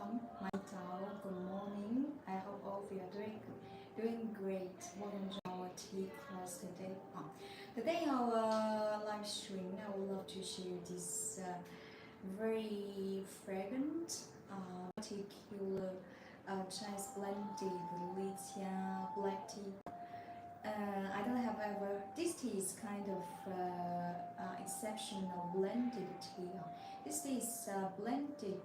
welcome. Good morning. I hope all of you are doing great. Welcome to our tea class today. Today our live stream, I would love to share this very fragrant, particular Chinese blended Litsea black tea. I don't have ever. This tea is kind of exceptional blended tea. This tea is blended.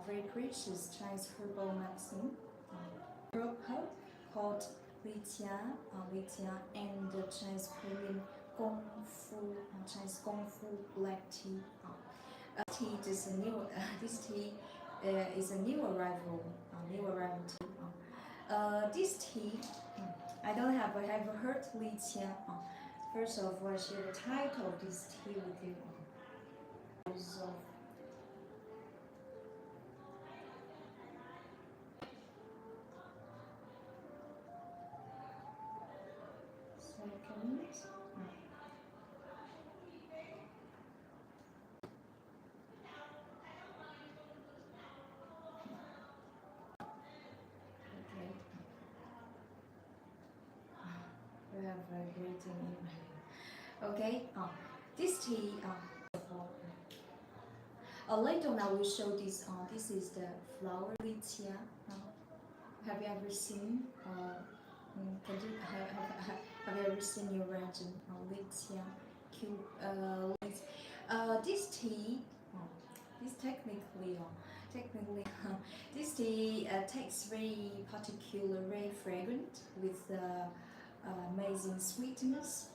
Very precious Chinese herbal medicine herb called Litsea, and the Chinese premium Chinese Kung Fu black tea. Tea is a new. This tea is a new arrival. Tea. This tea, I don't have ever heard Litsea. First of all, I share the title of this tea with you. So, second. Okay. We have a great email. Okay. This tea. Later on I will show this. This is the flower Litsea. Have you ever seen? Have you ever seen your region? Litsea, this tea. This technically, this tea tastes very particular, very fragrant with amazing sweetness.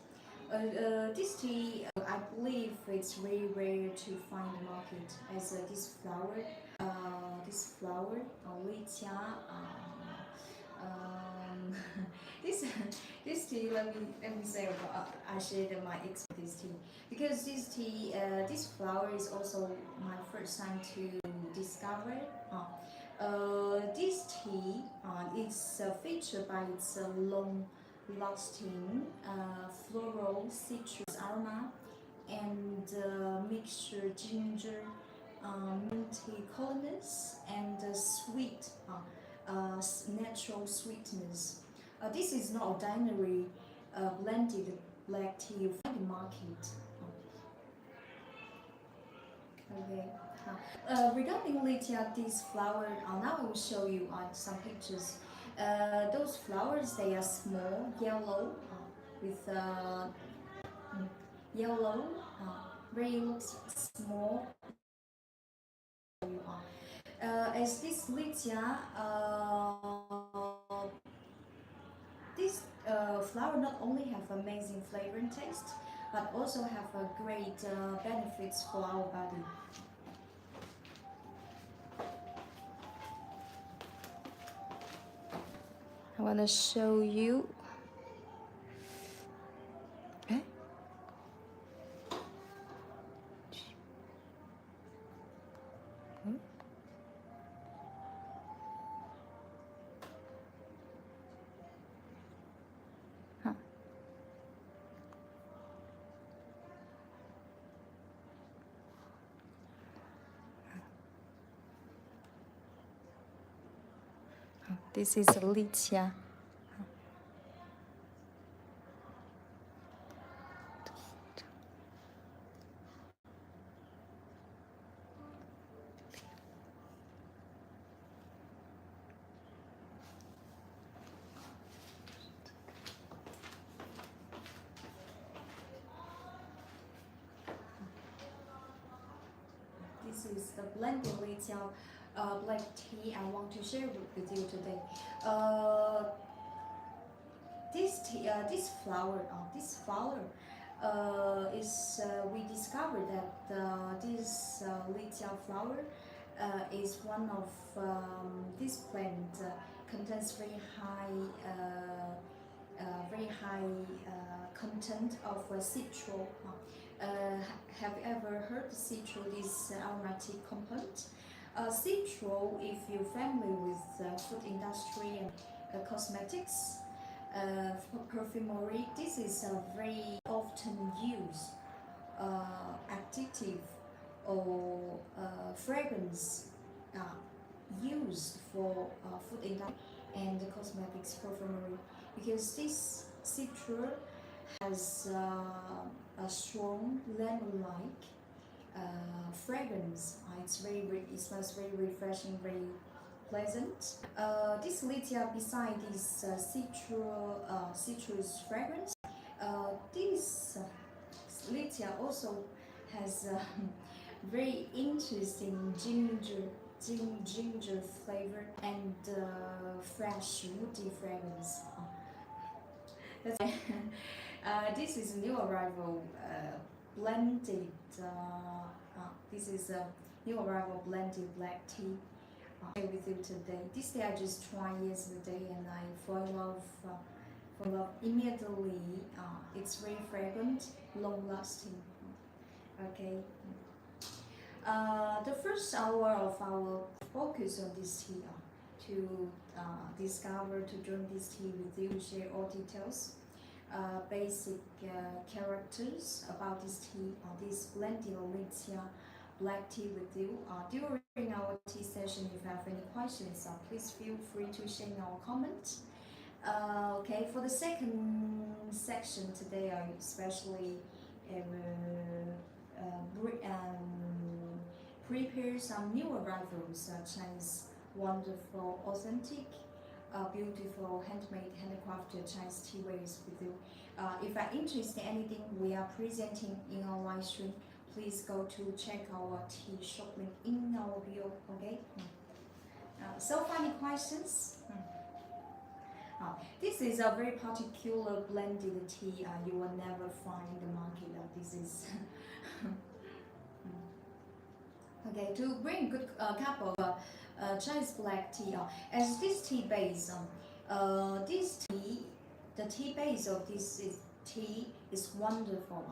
This tea, I believe it's very rare to find the market as this flower, Litsea. This tea. Let me say about I shared my experience with this tea because this tea, this flower is also my first time to discover. This tea is featured by its long-lasting floral citrus aroma and mixture ginger, minty coolness, and sweet natural sweetness. This is not ordinary blended black tea you find in the market. Okay. Regarding Litsea, this flower, now I will show you some pictures. Those flowers, they are small, yellow, with yellow, very looks small. As this Litsea, this flower not only have amazing flavor and taste, but also have a great benefits for our body. I want to show you. Okay. This is Litsea. This is the blended Litsea black tea I want to share with you today. This flower is we discovered that this Litsea flower is one of this plant contains very high content of citral. Have you ever heard Citral, this aromatic compound? Citral, if you're familiar with food industry and cosmetics, perfumery, this is a very often used additive or fragrance used for food industry and cosmetics perfumery, because this citral has a strong lemon-like fragrance. It smells very refreshing, very pleasant. This Litsea, beside this citrus fragrance, this Litsea also has a very interesting ginger flavor and fresh woody fragrance. That's this is new arrival blended. This is a new arrival blended black tea with you today. This tea I just tried yesterday and I fall in love immediately. It's very fragrant, long lasting. Okay. The first hour of our focus on this tea to discover, to drink this tea with you, share all details, basic characters about this tea, this blended Litsea black tea with you. During our tea session, if you have any questions, please feel free to share in our comments. Okay, for the second section today, I especially prepare some new arrivals such as wonderful, authentic, beautiful, handmade, handcrafted Chinese tea wares with you. If you're interested in anything we are presenting in our live stream, please go to check our tea shop link in our bio. Okay. So far, any questions? This is a very particular blended tea you will never find in the market. This is okay, to bring good cup of Chinese black tea. As this tea base, the tea base of this tea is wonderful.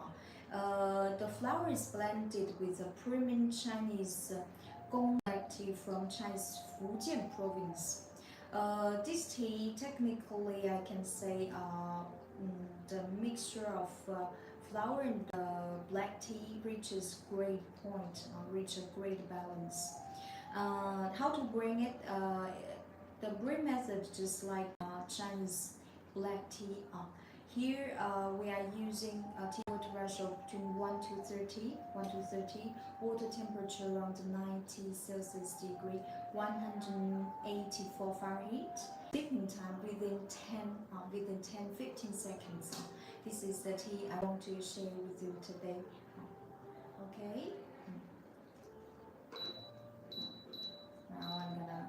The flower is blended with a premium Chinese gong black tea from Chinese Fujian province. This tea, technically, I can say the mixture of flower and black tea reaches great point, reach a great balance. How to bring it? The brewing method, just like Chinese black tea. Here we are using a tea water ratio between 1 to 30, water temperature around 90 Celsius degree, 184 Fahrenheit. Sipping time within 10-15 seconds. This is the tea I want to share with you today. Okay. Now I'm gonna.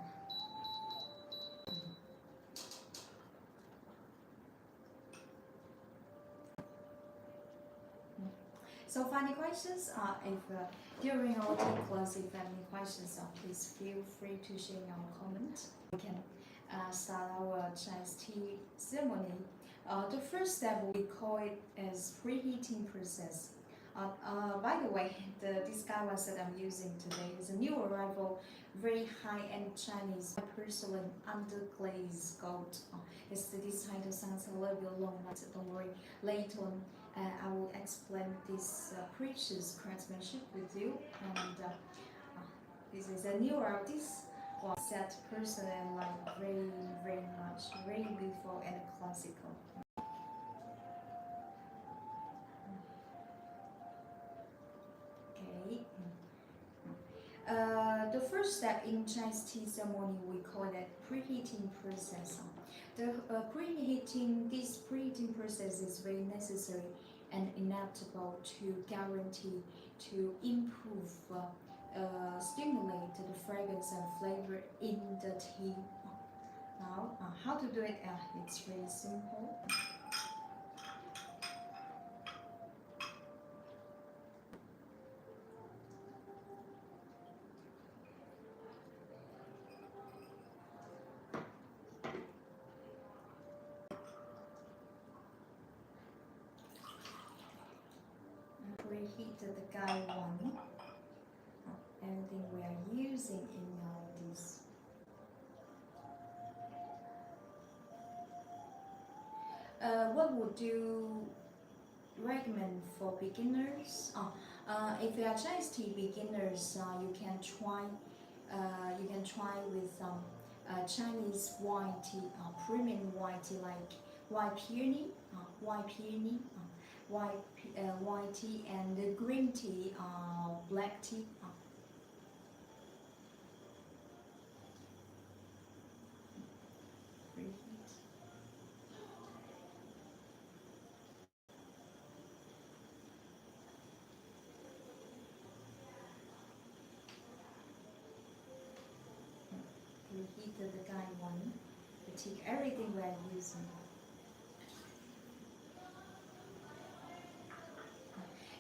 So, any questions? If during our tea class, if you have any questions, please feel free to share in our comment. We can start our Chinese tea ceremony. The first step we call it as preheating process. By the way, this glasses that I'm using today is a new arrival, very high-end Chinese porcelain underglaze gold. This title sounds a little bit long, but don't worry. Later on, I will explain this precious craftsmanship with you. And this is a new artist. Set porcelain like very much, very beautiful and classical. Okay. The first step in Chinese tea ceremony, we call it preheating process. This preheating process is very necessary and inevitable to guarantee to improve, stimulate the fragrance and flavor in the tea. Now, how to do it? It's very simple. Preheat the guy one. Everything we are using in this. What would you recommend for beginners? If you are Chinese tea beginners, you can try with Chinese white tea, premium white tea like white tea and the green tea, black tea. Reheat. Reheat the guy one. We take everything we are using.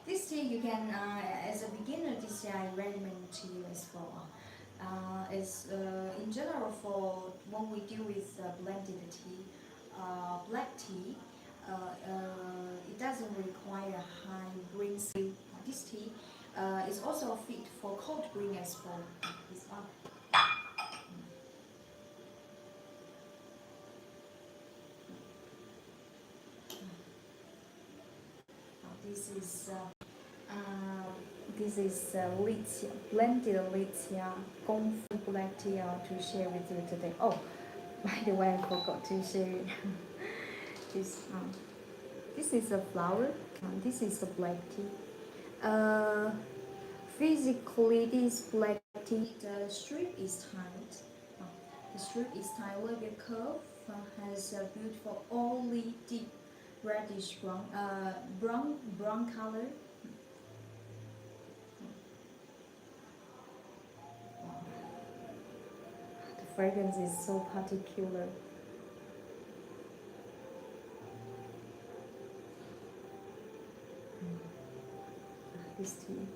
This tea you can, as a beginner, this tea I recommend to you as well. Is in general for when we deal with blended tea, black tea, it doesn't require high green tea. This tea is also fit for cold green as well. This one. This is Litsea, blended Litsea Gongfu black tea to share with you today. Oh, by the way, I forgot to share this. This is a flower. This is a black tea. Physically, this black tea, the strip is tight. The strip is tight, a little bit curved. Has a beautiful olive deep reddish brown color. The fragrance is so particular. This tea.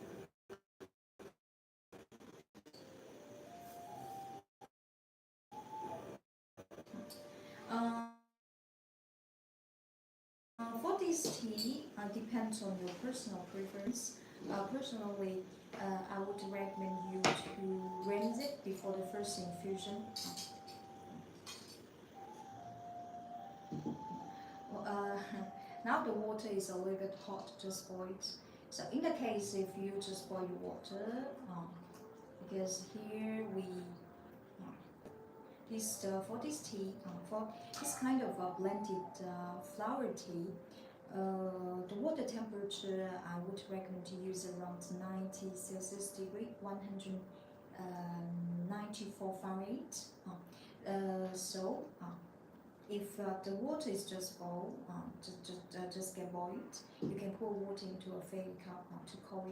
For this tea, depends on your personal preference. Personally, I would recommend you to rinse it before the first infusion. Now the water is a little bit hot, just boil it. So in the case if you just boil water, because here we for this tea, for this kind of blended flower tea, the water temperature I would recommend to use around 90 Celsius degree, 194 Fahrenheit. So if the water is just boiled, just get boiled, you can pour water into a fairy cup to cool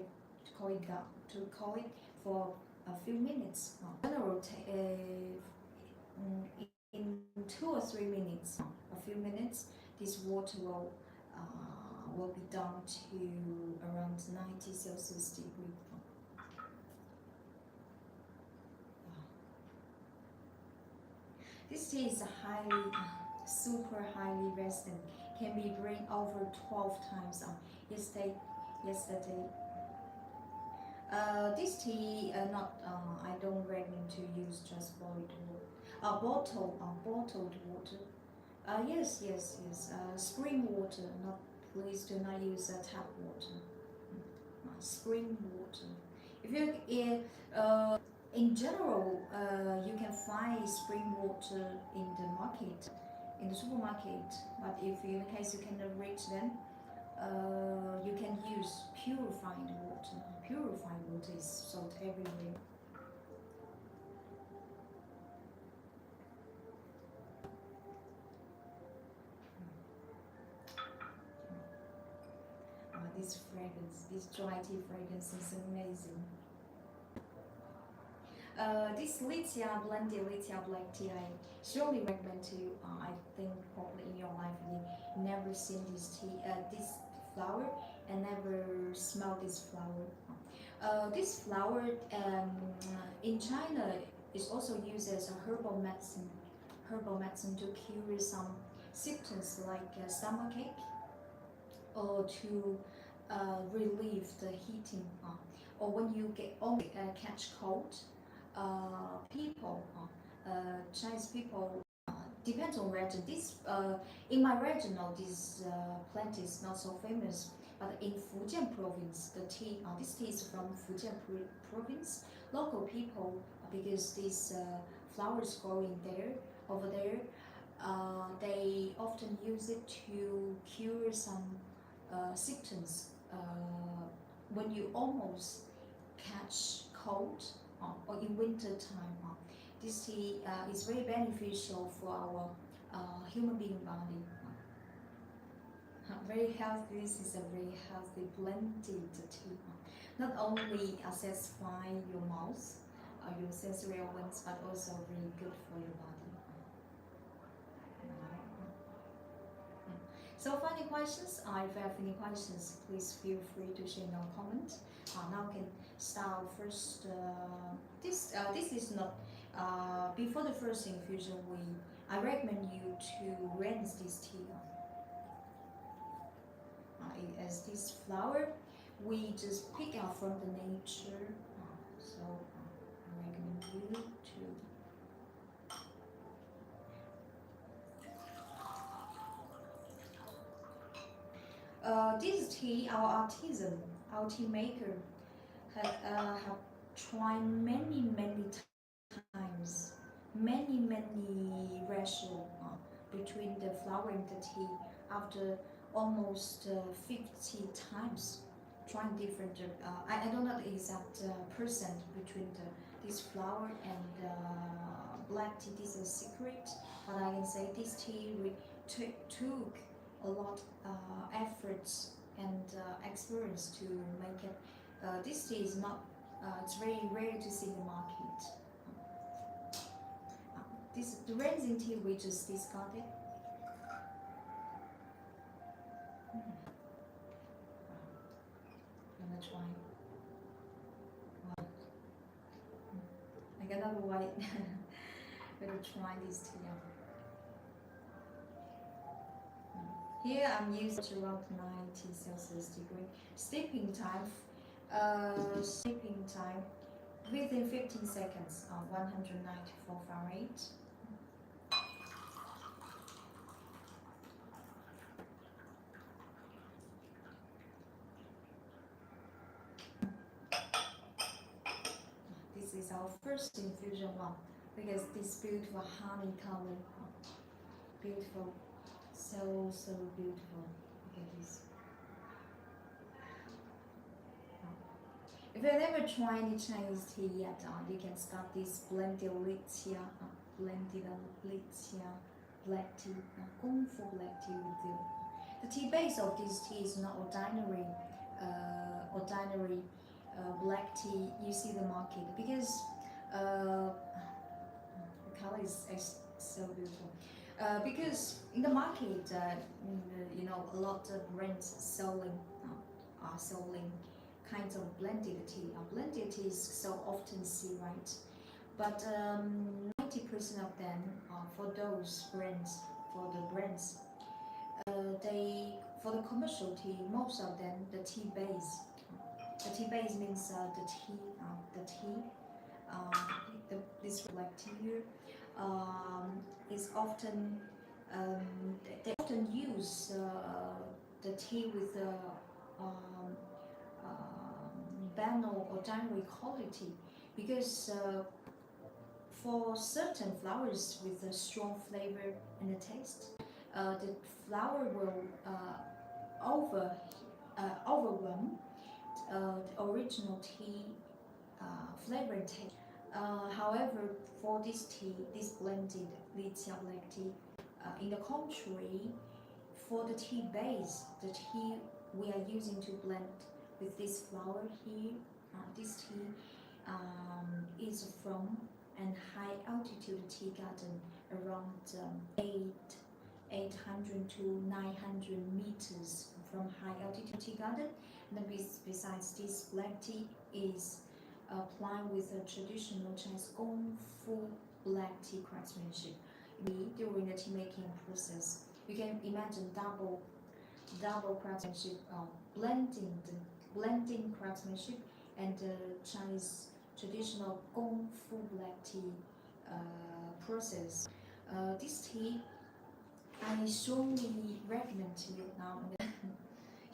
it for a few minutes. In 2 or 3 minutes, a few minutes, this water will be down to around 90 Celsius degree. This tea is super highly resistant. Can be brewed over 12 times. Yesterday. This tea, I don't recommend to use just boiled water. Bottled water. Yes. Spring water. Please do not use tap water. Spring water. In general, you can find spring water in the market, in the supermarket. But if in the case you cannot reach them, you can use purified water. Purified water is sold everywhere. This fragrance, this dry tea fragrance is amazing. This Litsea blended Litsea black tea, I strongly recommend to you. I think probably in your life you never seen this tea, this flower, and never smelled this flower. This flower in China is also used as a herbal medicine to cure some symptoms like stomachache, or to relieve the heating, or when you catch cold. Chinese people, depends on region. In my region, this plant is not so famous. But in Fujian province, this tea is from Fujian province. Local people, because these flowers growing over there, they often use it to cure some symptoms when you almost catch cold or in winter time. This tea is very beneficial for our human being body. Very healthy. This is a very healthy blended tea. Not only satisfy your mouth, your sensory organs, but also really good for your body. So, for any questions, if you have any questions, please feel free to share in our comment. Now we can start first. This is not before the first infusion. I recommend you to rinse this tea. As this flower, we just pick out from the nature. So I recommend you to. This tea, our artisan, our tea maker, have tried many times, many ratio between the flower and the tea. After almost 50 times, trying different. I don't know the exact percent between this flower and black tea. This is a secret, but I can say this tea took a lot efforts and experience to make it. This tea is not. It's very rare to see in the market. The rinsing tea we just discarded. I'm gonna try. Wow. I got another white. I'm gonna try this tea. Here I'm using around 90 Celsius degree. Steeping time within 15 seconds on 194 Fahrenheit. This is our first infusion one because this beautiful honey color, beautiful, so beautiful. Look at this. If you've never tried any Chinese tea yet, you can start this blended Litsea, black tea, Kung Fu black tea with you. The tea base of this tea is not ordinary black tea you see the market because the color is so beautiful. Because in the market, a lot of brands selling kinds of blended tea. Blended tea is so often see, right? But 90% of them for those brands, they for the commercial tea, most of them the tea base. The tea base means this black tea here is often they often use the tea with banal or ordinary quality because for certain flowers with a strong flavor and a taste, the flower will overwhelm the original tea flavor and taste. However, for this tea, this blended Litsea black tea, in the contrary, for the tea base, the tea we are using to blend with this flower here, this tea is from an high altitude tea garden around 800 to 900 meters from high altitude tea garden. And besides this black tea is applied with a traditional Chinese Kung Fu black tea craftsmanship. During the tea making process, you can imagine double craftsmanship, blending craftsmanship and Chinese traditional Kung Fu black tea process. This tea I strongly recommend to you now.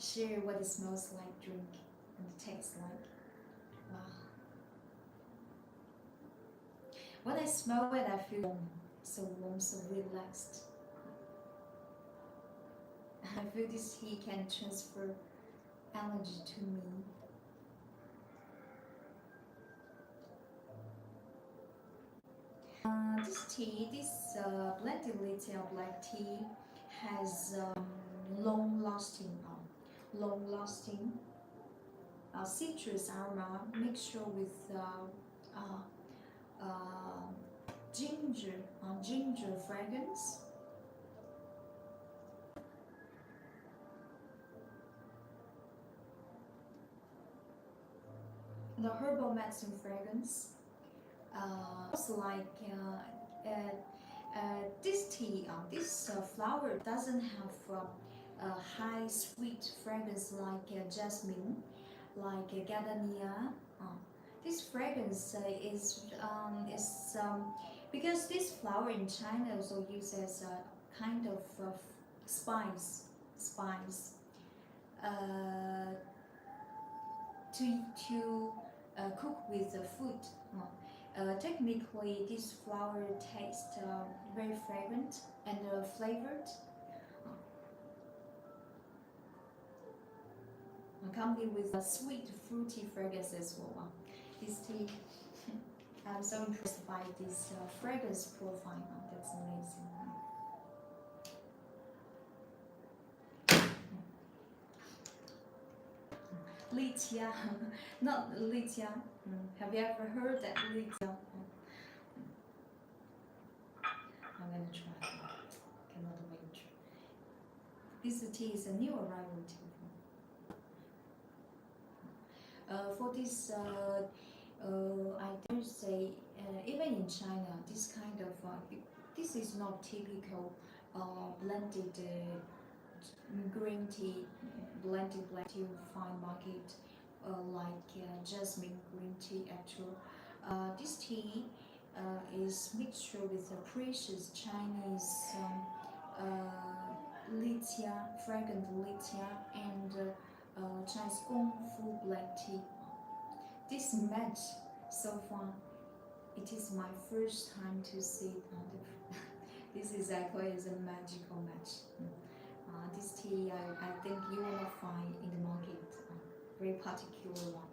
share what it smells like, drink, and tastes like. Wow. When I smell it, I feel warm, so relaxed. I feel this heat can transfer energy to me. This blended Litsea black tea has long-lasting citrus aroma mixture with ginger fragrance. The herbal medicine fragrance. Also like this tea, this flower doesn't have a high sweet fragrance like jasmine, like gardenia. This fragrance is because this flower in China also used as a kind of spice uh, to cook with the food. Technically, this flower tastes very fragrant and flavored. Accompanied with a sweet, fruity fragrance as well. This tea, I'm so impressed by this fragrance profile. That's amazing. Litsea, not Litsea. Have you ever heard that Litsea? I'm gonna try. Cannot wait. This tea is a new arrival tea. For this, I dare say, even in China, this kind of this is not typical blended green tea, blended black tea you find market like jasmine green tea. Actually, this tea is mixture with a precious Chinese Litsea, fragrant Litsea, and Chinese Kung Fu black tea. This match so far, it is my first time to see it. This is actually a magical match. This tea I think you will not find in the market, very particular one.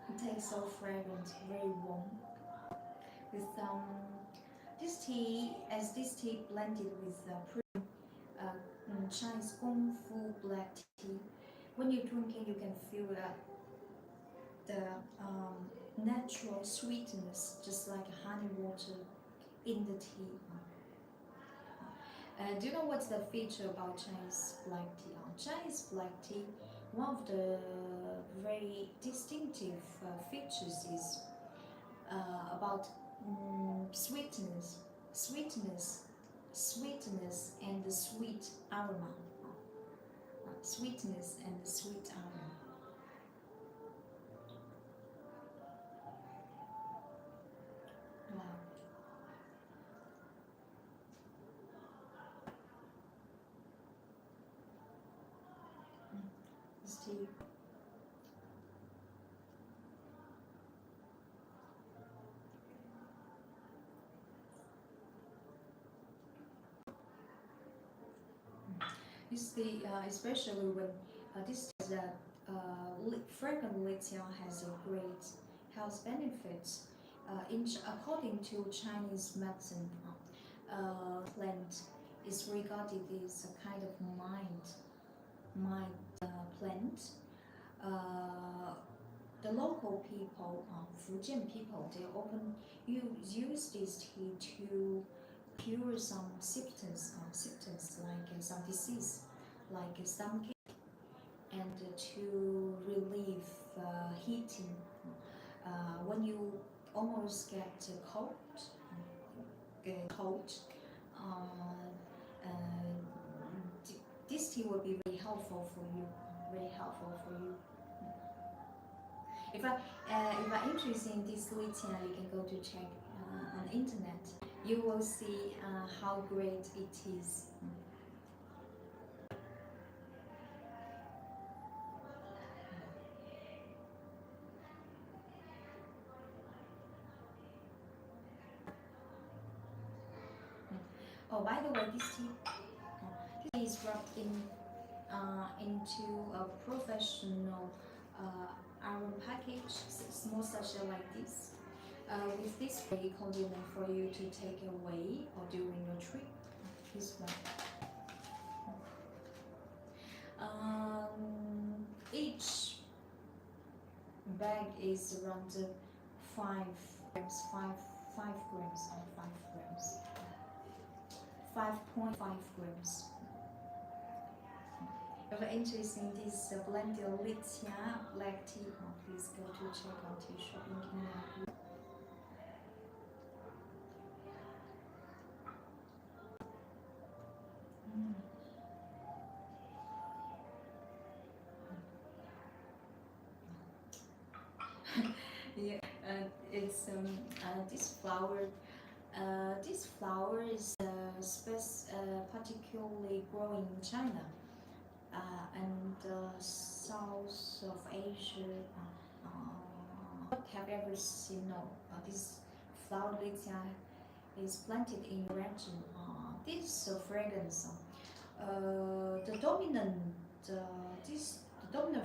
It tastes so fragrant, very warm. With this tea blended with Chinese Kung Fu black tea. When you drink it, you can feel the natural sweetness, just like honey water in the tea. Do you know what's the feature about Chinese black tea? Chinese black tea, one of the very distinctive features is about sweetness, and the sweet aroma. Sweetness and the sweet aroma. Wow. This tea. This tea, especially when this is a fragrant Litsea has a great health benefits. According to Chinese medicine, plant is regarded as a kind of mind plant. The local people, Fujian people, they often use this tea to cure some symptoms like some disease, like stomachache, and to relieve heating. When you almost get cold, uh, this tea will be very helpful for you. Very helpful for you. If I'm interested in this Litsea, you can go to check on the internet. You will see how great it is. Oh, by the way, this is wrapped into a professional iron package, small sachet like this. With this very convenient for you to take away or during your trip. This one. Each bag is around 5 grams, 5.5 grams. If you're interested in this blended Litsea black tea, please go to check out tea shop in Kenya. Yeah, it's this flower. This flower is particularly growing in China and south of Asia. Have ever seen this flower Litsea is planted in the region. This fragrance, the dominant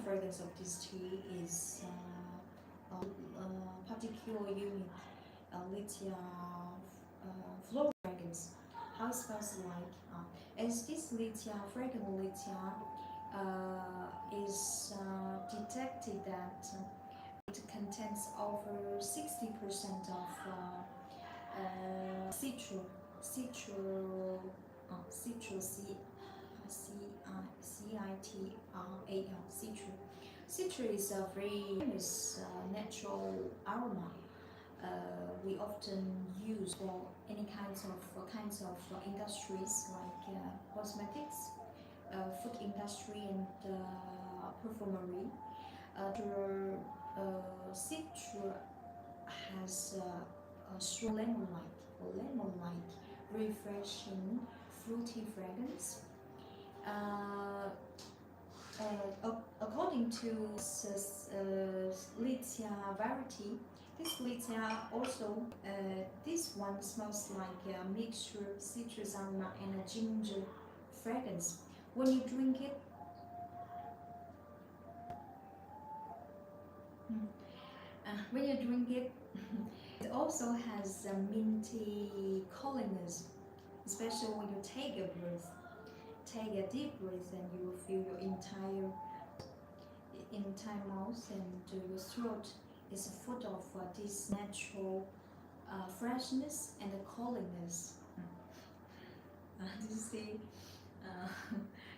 fragrance of this tea is particular unique Litsea floral fragrance. How it smells like? As this Litsea, fragrant Litsea, is detected that it contains over 60% of citral, citral. Citral is a very famous natural aroma. We often use for any kinds of industries like cosmetics, food industry, and perfumery. Citral has a strong lemon-like, refreshing, fruity fragrance. According to Litsea variety, this Litsea also, this one smells like a mixture of citrus aroma and a ginger fragrance. When you drink it, it also has a minty coolness, especially when you take a deep breath, and you will feel your entire mouth and your throat is full of this natural freshness and coolness.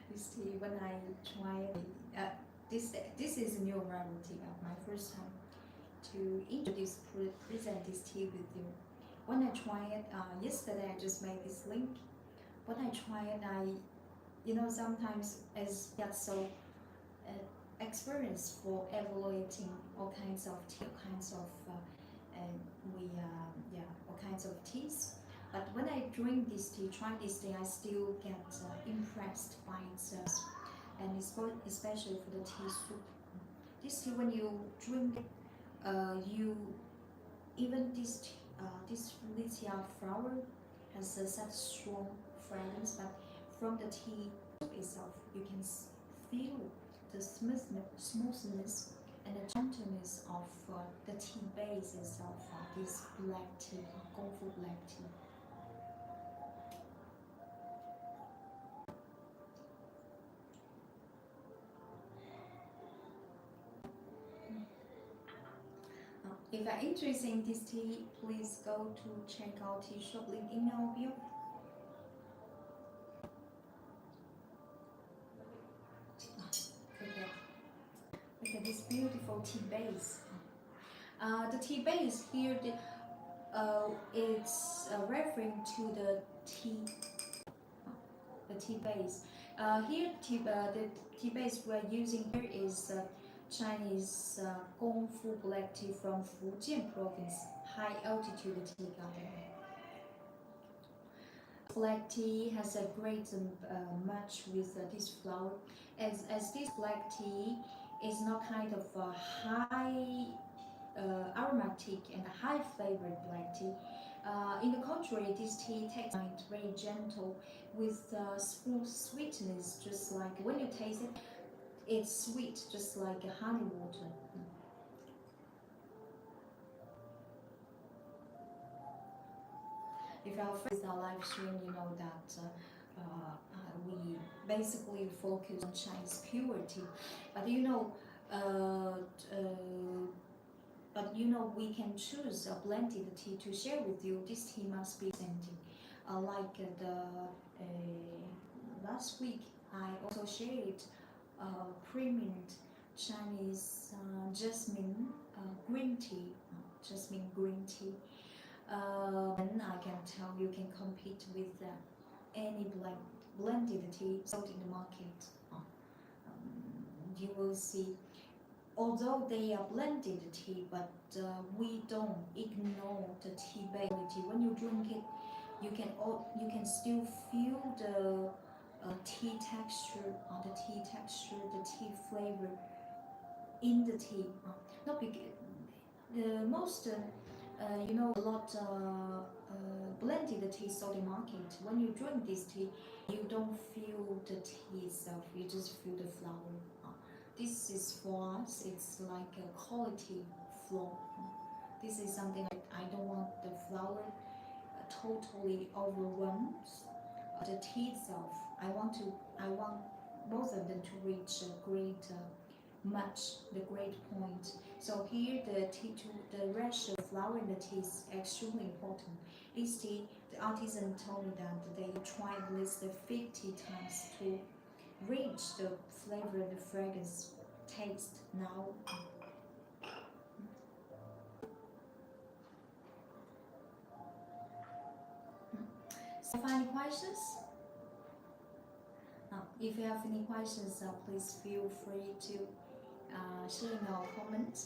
This tea, when I try this is a new variety of my first time to present this tea with you. When I try it yesterday, I just made this link. When I try it, sometimes as get so experienced for evaluating all kinds of tea, all kinds of teas. But when I drink this tea, try this tea, I still get impressed by itself, and especially for the tea soup. This tea, when you drink, this Litsea flower has such strong fragrance, but from the tea itself, you can feel the smoothness and the gentleness of the tea base itself, this black tea, Gongfu black tea. If you're interested in this tea, please go to check out tea shop link in our bio. Look at this beautiful tea base. The tea base here, it's referring to the tea base. Here, the tea base we're using here is Chinese Gong Fu black tea from Fujian province, high altitude tea garden. Black tea has a great match with this flower, as this black tea is not kind of a high aromatic and high flavored black tea. In the contrary, this tea tastes very gentle with smooth sweetness, just like when you taste it, it's sweet, just like honey water. If you are with our live stream, you know that we basically focus on Chinese purity, but we can choose a blended tea to share with you. This tea must be scented. Like last week, I also shared premium Chinese jasmine green tea, jasmine green tea. And I can tell you can compete with any blended tea sold in the market. You will see, although they are blended tea, but we don't ignore the tea quality. When you drink it, you can still feel the tea texture, the tea flavor in the tea. Not because most a lot blended tea sold in market. When you drink this tea, you don't feel the tea itself. You just feel the flower. This is for us. It's like a quality flow. This is something like I don't want the flower totally overwhelms the tea itself. I want both of them to reach a great match, the great point. So here the ratio of flower in the tea is extremely important. This tea, the artisan told me that they tried at least 50 times to reach the flavor and the fragrance taste now. So, any questions? If you have any questions, please feel free to share in our comments.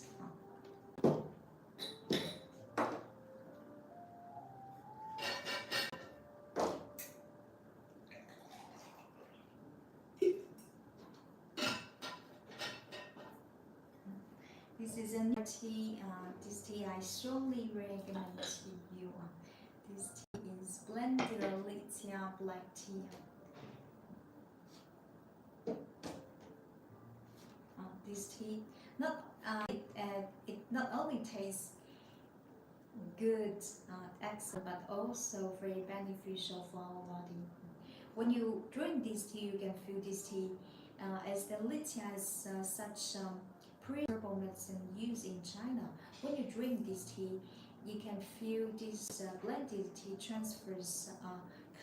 This is a new tea. This tea I strongly recommend to you. This tea is blended Litsea black tea. This tea it not only tastes good, excellent, but also very beneficial for our body. When you drink this tea, you can feel this tea as the Litsea is such pre-herbal medicine used in China. When you drink this tea, you can feel this blended tea transfers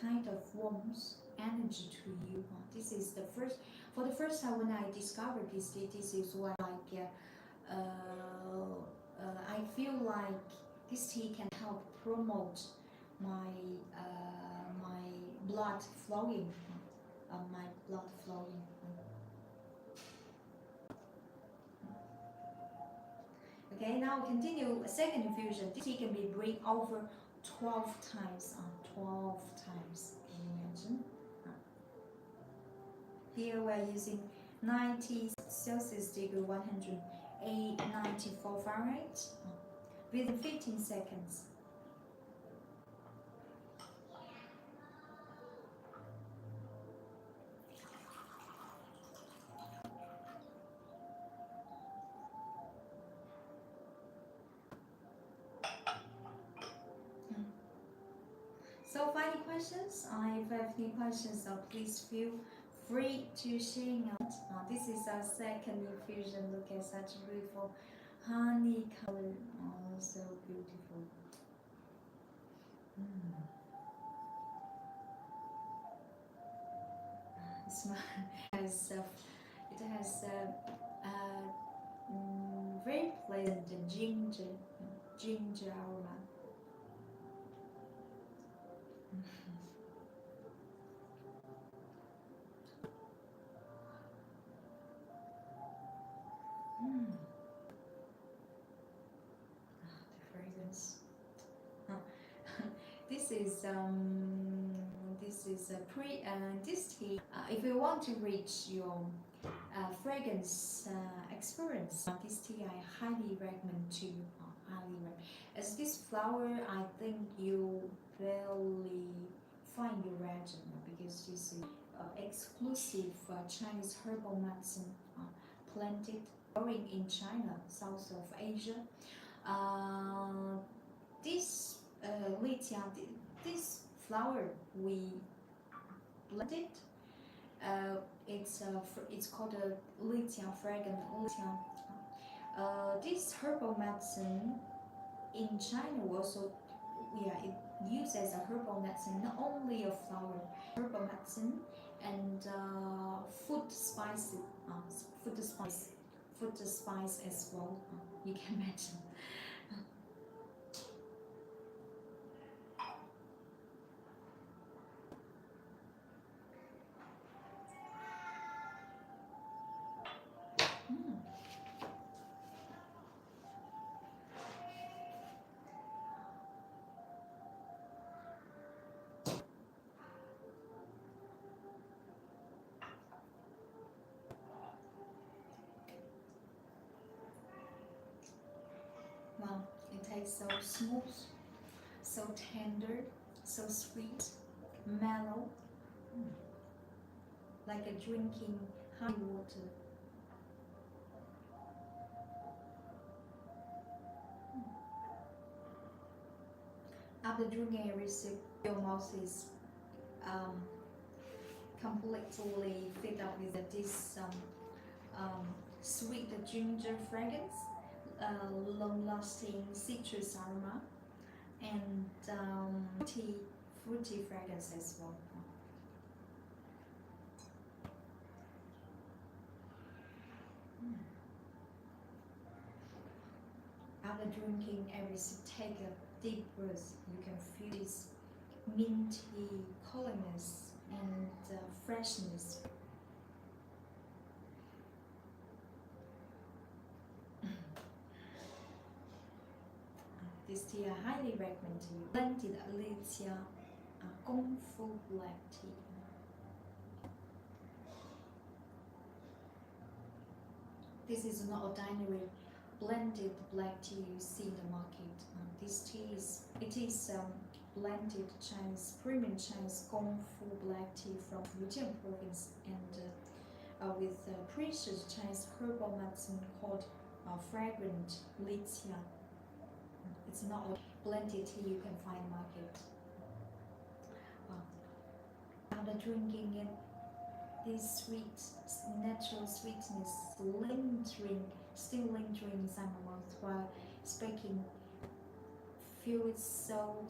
kind of warmth, energy to you. This is for the first time when I discovered this tea. This is what I feel like this tea can help promote my blood flowing, Okay, now continue a second infusion. This tea can be brewed over 12 times. 12 times, can you imagine? Here we are using 90 Celsius degree, 194 Fahrenheit, within 15 seconds. So, for any questions, if you have any questions, please feel free to share out. This is our second infusion. Look at such beautiful honey color. Oh, so beautiful. It has very pleasant ginger aroma. is a this tea. If you want to reach your fragrance experience, this tea I highly recommend to you. Highly recommend. As this flower, I think you barely find your region because this is exclusive Chinese herbal medicine planted growing in China, south of Asia. Uh, this Litsea, this flower we blended. It's called a Litsea fragrant. Litsea. This herbal medicine in China also, yeah, it used as a herbal medicine, not only a flower, herbal medicine and food spice, food spice, food spice as well. You can imagine. Mm. Wow, it tastes so smooth, so tender, so sweet, mellow, like a drinking honey water. After drinking every sip, your mouth is um, completely filled up with this sweet ginger fragrance, long-lasting citrus aroma, and fruity fragrance as well. After drinking every sip, take a deep breath. You can feel this minty coolness and freshness. This tea I highly recommend to you. Blended Litsea Kung Fu Black Tea. This is not ordinary blended black tea you see in the market. This tea is blended Chinese premium Chinese Kung Fu black tea from Fujian province and with precious Chinese herbal medicine called Fragrant Litsea. It's not a blended tea you can find in the market. After drinking it, this sweet, natural sweetness still lingering inside my mouth while speaking. Feel it so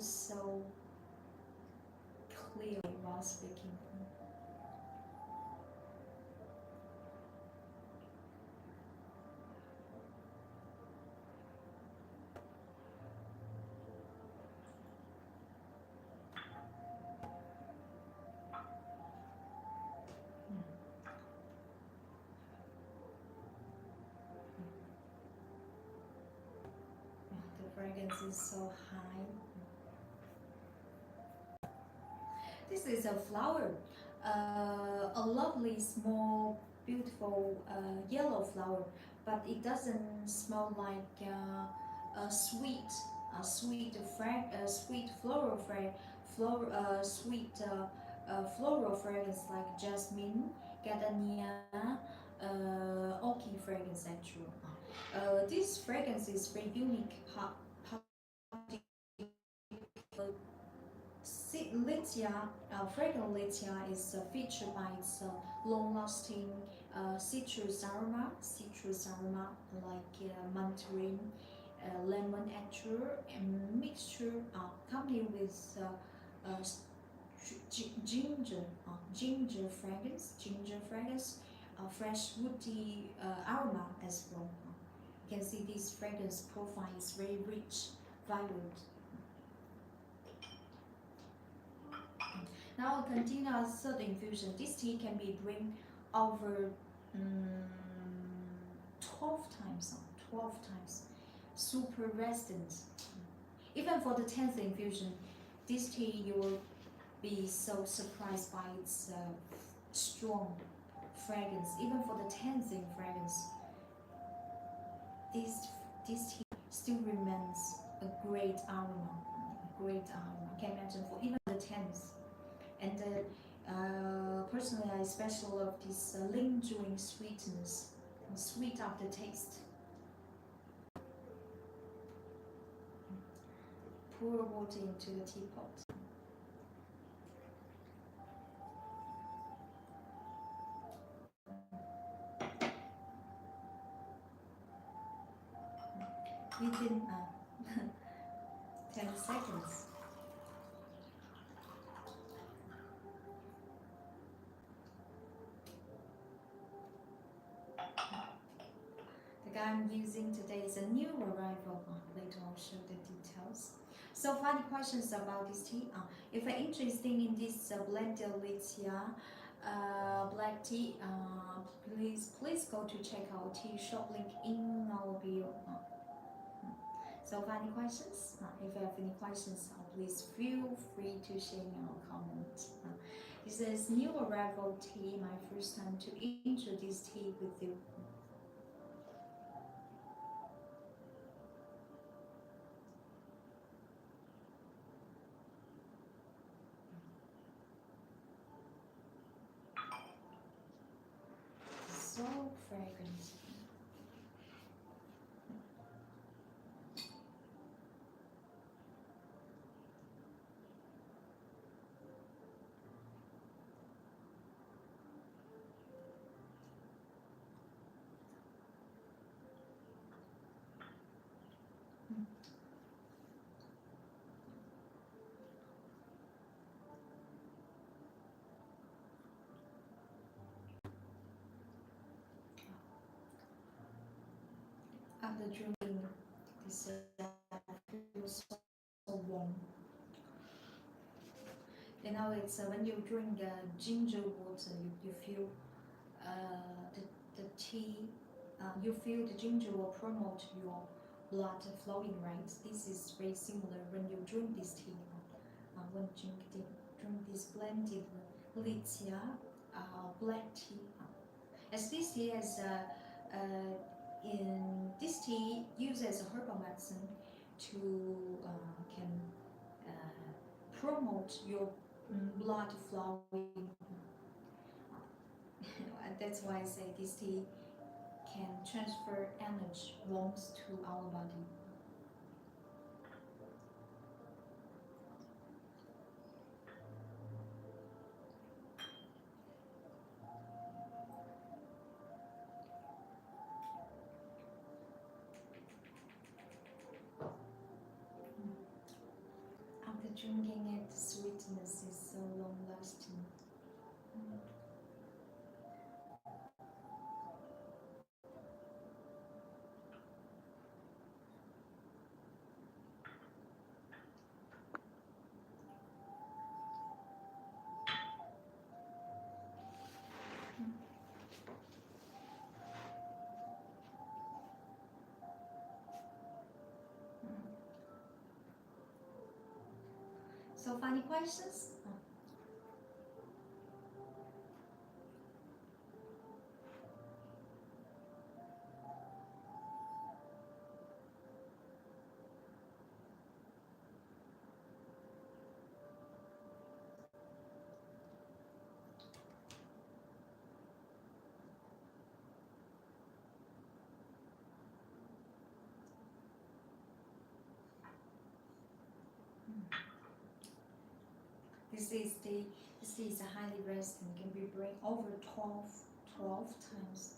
clear while speaking. The fragrance is so high. This is a flower, a lovely, small, beautiful yellow flower, but it doesn't smell like sweet floral fragrance like jasmine, gardenia, oaky fragrance actually. This fragrance is very unique. Litsea, fragrant Litsea is featured by its long-lasting citrus aroma like mandarin, lemon extract, and mixture accompanied with ginger fragrance, fresh woody aroma as well. You can see this fragrance profile is very rich, vibrant. Now I'll continue our third infusion. This tea can be brewed over 12 times. 12 times. Super resistant. Even for the 10th infusion, this tea you will be so surprised by its strong fragrance. Even for the tensing fragrance, this this tea still remains a great aroma. A great aroma. I can imagine for even the tense. And personally, I especially love this lingering sweetness, sweet aftertaste. Pour water into the teapot. Within 10 seconds. The guy I'm using today is a new arrival. Later I'll show the details. So funny questions about this tea. If you're interested in this blended Litsea black tea, please go to check our tea shop link in our bio. So funny questions. If you have any questions, please feel free to share in our comment. This is new arrival tea. My first time to introduce tea with you. So fragrant. After drinking this feels so warm. You know, it's when you drink ginger water, you feel the tea, you feel the ginger will promote your blood flowing, right? This is very similar when you drink this tea. When drink this blended Litsea black tea. As this tea has in this tea used as a herbal medicine to can promote your blood flowing. That's why I say this tea can transfer energy, warmth to our body. After drinking it, the sweetness is so long lasting. So funny questions? This is a highly resting, can be brewed over 12 times.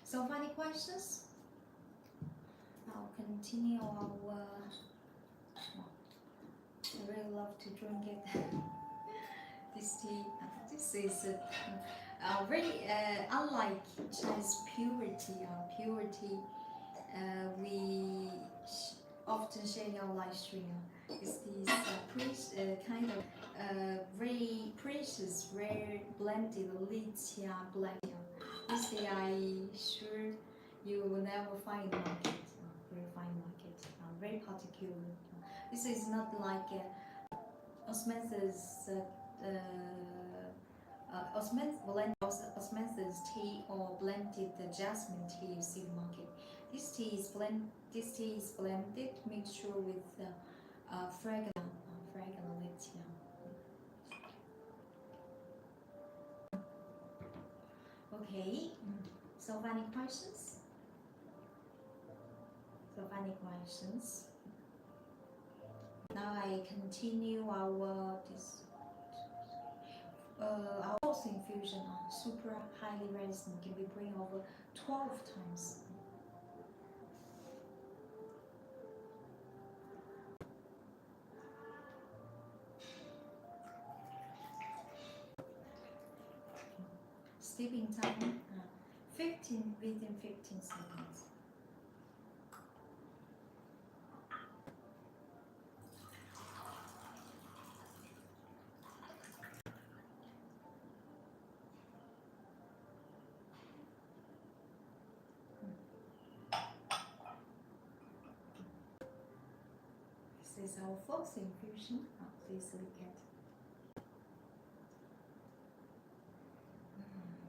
So funny questions? I'll continue our I really love to drink it. This tea, this is very unlike Chinese purity. Purity we often share in our live stream. It's this kind of very precious, rare blended Litsea black. This day I sure you will never find in the market. Very fine market. Very particular. This is not like osmosis. Osmosis tea or blended jasmine tea you see in the market. This tea is blended mixture with fragrant Litsea. Okay. So any questions? Now I continue our our fourth infusion on super highly resistant can be bring over 12 times. Steeping time 15 seconds. This is our fourth infusion. Please look at.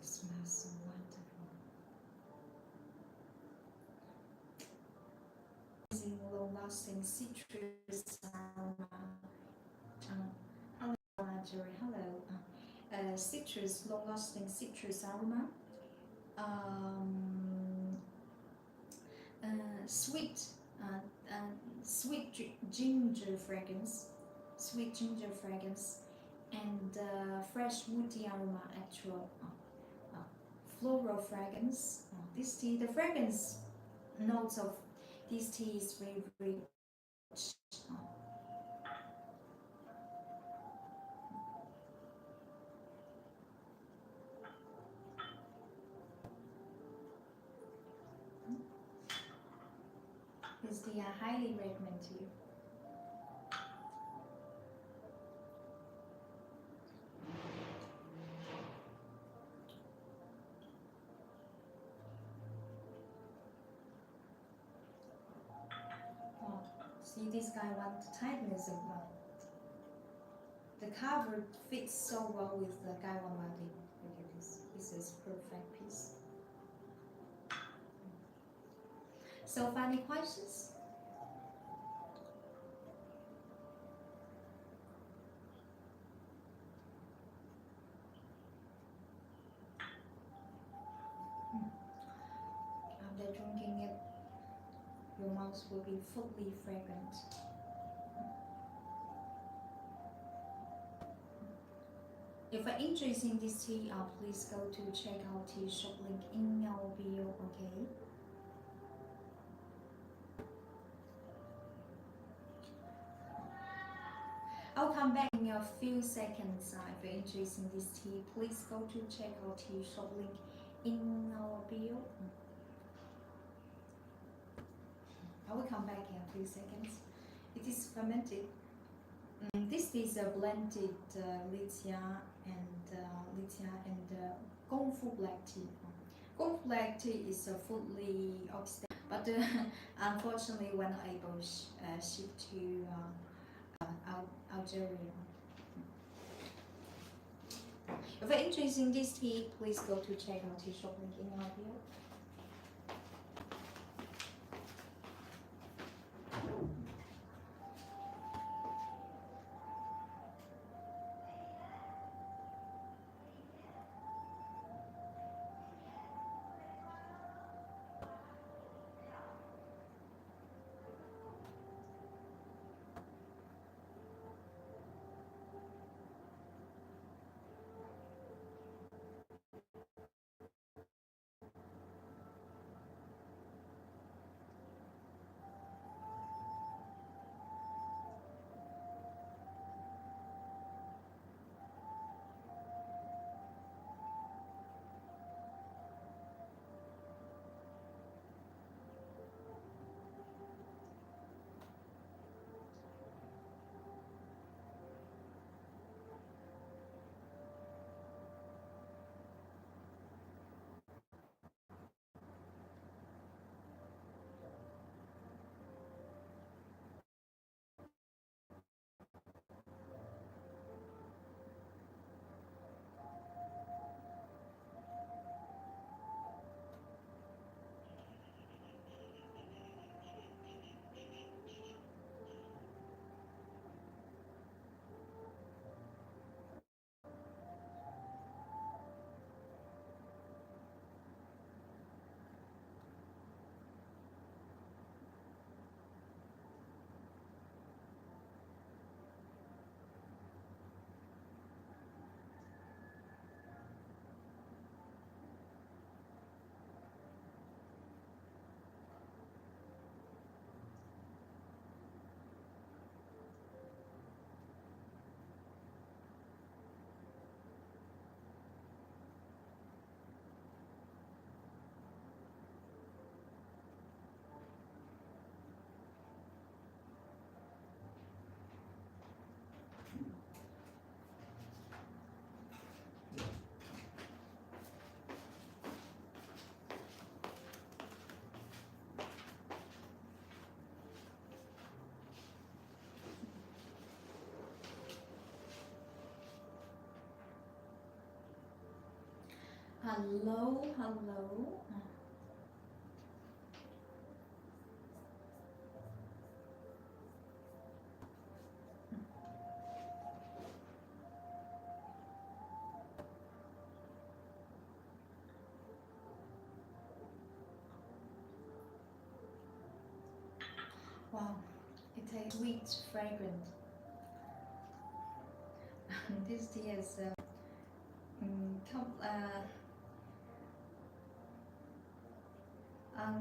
It smells so wonderful. Using long-lasting citrus aroma. Hello, Marjorie. Hello. Citrus, long-lasting citrus aroma. Sweet. Sweet ginger fragrance, and fresh woody aroma, actual floral fragrance. This tea, the fragrance notes of this tea is very rich. This tea I highly recommend to you. See, this guy wants tightness as well. The cover fits so well with the guy one body. Look at this. This is perfect piece. So, any questions? After drinking it, your mouth will be fully fragrant. If you're interested in this tea, please go to check out tea shop link in our bio, okay? I'll come back in a few seconds. If you're interested in this tea, please go to check out tea shop link in our bio. I will come back in a few seconds. It is fermented. This is a blended Litsea and Gongfu black tea. Gongfu black tea is fully oxidized, but unfortunately we're not able to ship to Algeria. If you're interested in this tea, please go to check out tea shop link in our bio. Hello, hello. Wow, it tastes sweet, fragrant. This tea is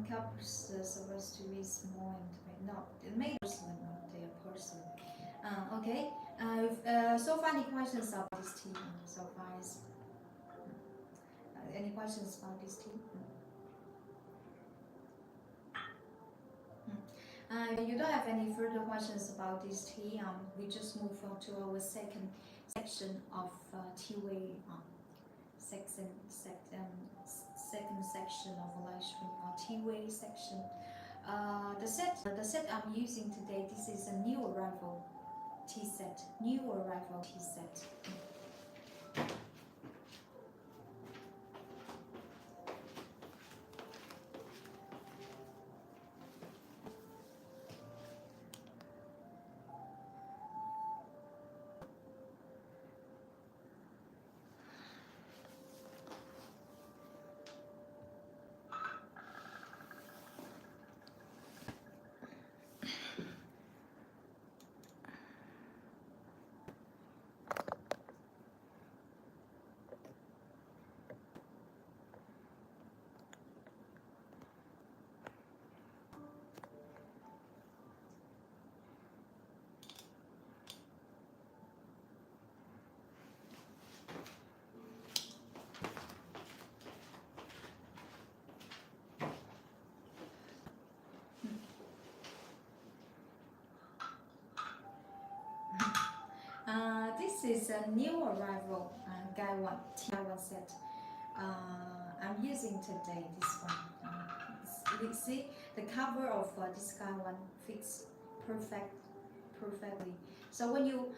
cups supposed to be small and no, it made porcelain, not their porcelain. Okay. So far, any questions about this tea? So far, any questions about this tea? You don't have any further questions about this tea. We just move on to our second section of tea way. Second section of live stream, tea way section. The set I'm using today. This is a new arrival tea set. New arrival tea set. This is a new arrival Gaiwan set. I'm using today this one. You see the cover of this Gaiwan fits perfectly. So when you,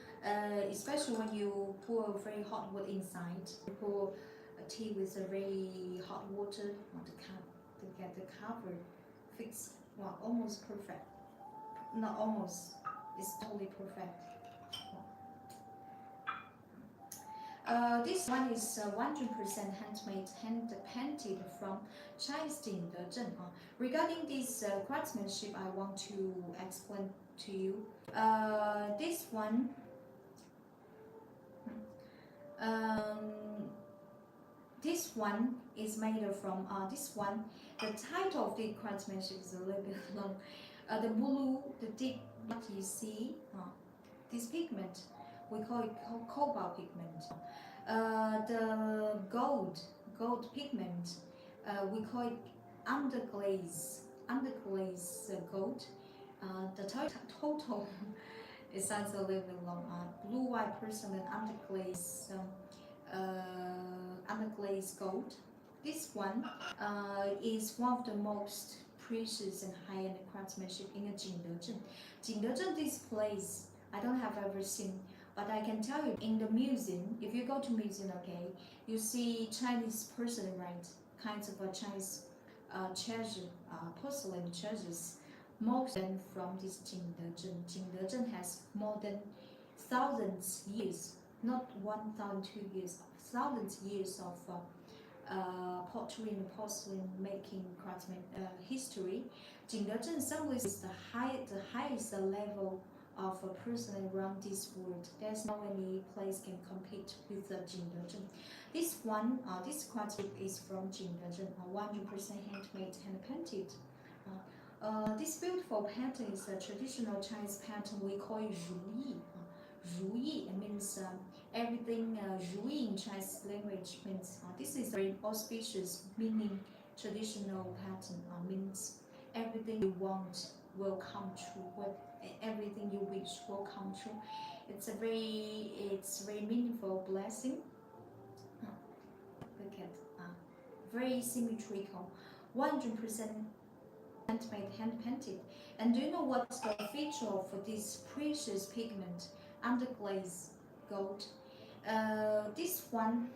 especially when you pour very hot water inside, you pour a tea with a very hot water on the cup to get the cover fixed. Well, almost perfect. Not almost. It's totally perfect. This one is 100% handmade, hand painted from Chinese Jingdezhen. Regarding this craftsmanship, I want to explain to you. This one, this one is made from this one. The title of the craftsmanship is a little bit long. The blue, the deep, what you see, this pigment. We call it cobalt pigment. The gold pigment, we call it underglaze gold. The total, it sounds a little bit long. Blue, white porcelain, underglaze gold. This one is one of the most precious and high-end craftsmanship in Jingdezhen. Jingdezhen, this place I don't have ever seen. But I can tell you, in the museum, if you go to museum, okay, you see Chinese porcelain, right? Kinds of Chinese treasure, porcelain treasures. Most of them from this Jingdezhen. Jingdezhen has more than thousands years, not 1,002 years, thousands years of pottery and porcelain making craftsman history. Jingdezhen symbolizes the highest level of a person around this world. There's no any place can compete with the Jingdezhen. This one, this craftsmanship is from Jingdezhen, 100% handmade, hand painted. This beautiful pattern is a traditional Chinese pattern. We call it Ru Yi. Ru Yi, it means everything. Ru Yi in Chinese language means this is very auspicious, meaning traditional pattern means everything you want will come true. Everything you wish will come true. It's very meaningful blessing. Look at very symmetrical, 100% handmade, hand painted. And do you know what's the feature of this precious pigment, underglaze gold? This one,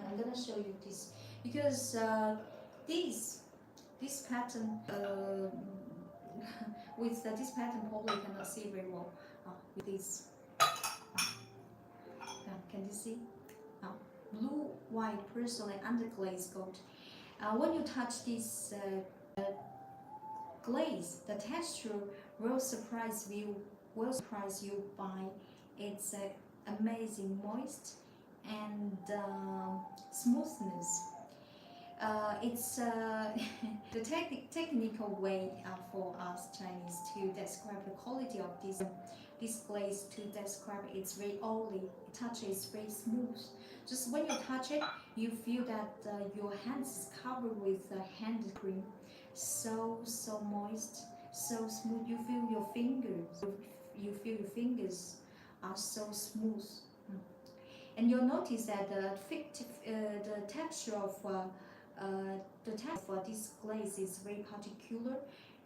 I'm gonna show you this. because this pattern with this pattern probably cannot see very well with this. Can you see? Blue, white porcelain underglaze gold. When you touch this glaze, the texture will surprise you. By its amazing moist and smoothness. It's the technical way for us Chinese to describe the quality of this glaze. To describe it's very oily. The touch is very smooth. Just when you touch it, you feel that your hands is covered with hand cream. So moist, so smooth. You feel your fingers. You feel your fingers are so smooth. And you'll notice that the texture of this glaze is very particular,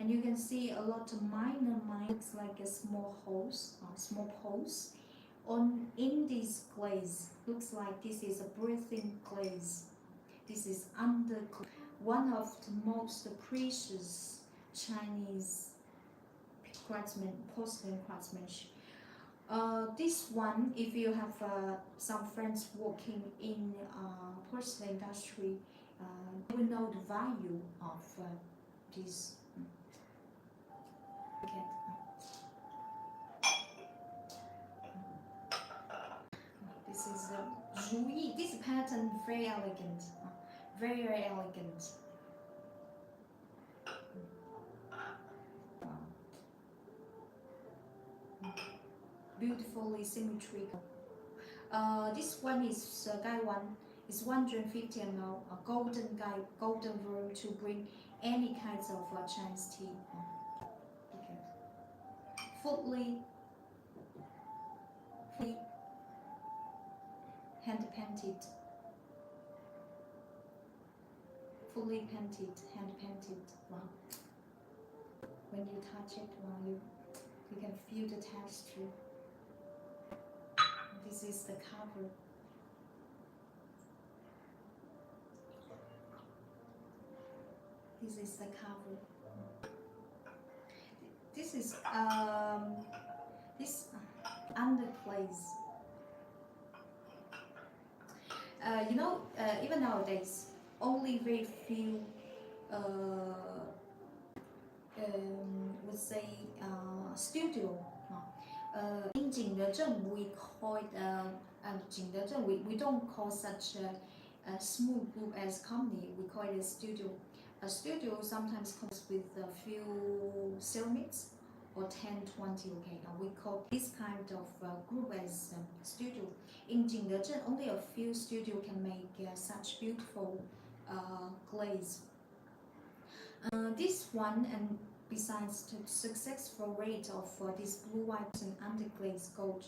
and you can see a lot of minor looks like a small holes in this glaze. Looks like this is a breathing glaze. This is one of the most precious Chinese porcelain craftsmanship. This one, if you have some friends working in porcelain industry, you will know the value of this. This is the Zhuyi. This pattern very elegant, very elegant. Beautifully symmetrical. This one is Gai one. It's 150 ml, a golden room to bring any kinds of Chinese tea. Okay. Fully hand painted. Fully painted, hand painted. Wow. When you touch it, wow, you can feel the texture. This is the cover. This is the cover. This is this underglaze. Even nowadays, only very few would say studio. In Jingdezhen, we call it we don't call such a small group as company. We call it a studio. A studio sometimes comes with a few ceramics or 10, 20. Okay, we call this kind of group as studio. In Jingdezhen, only a few studio can make such beautiful glaze. This one, and besides the successful rate of this blue, white and underglaze gold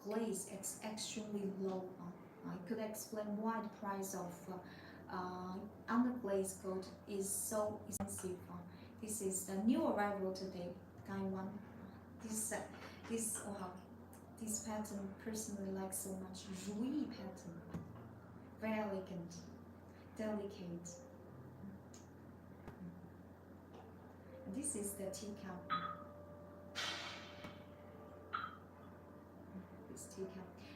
glaze, it's extremely low. I could explain why the price of underglaze gold is so expensive. This is the new arrival today, Gai one. This pattern personally like so much. Zhuyi pattern, very elegant, delicate. This is the teacup.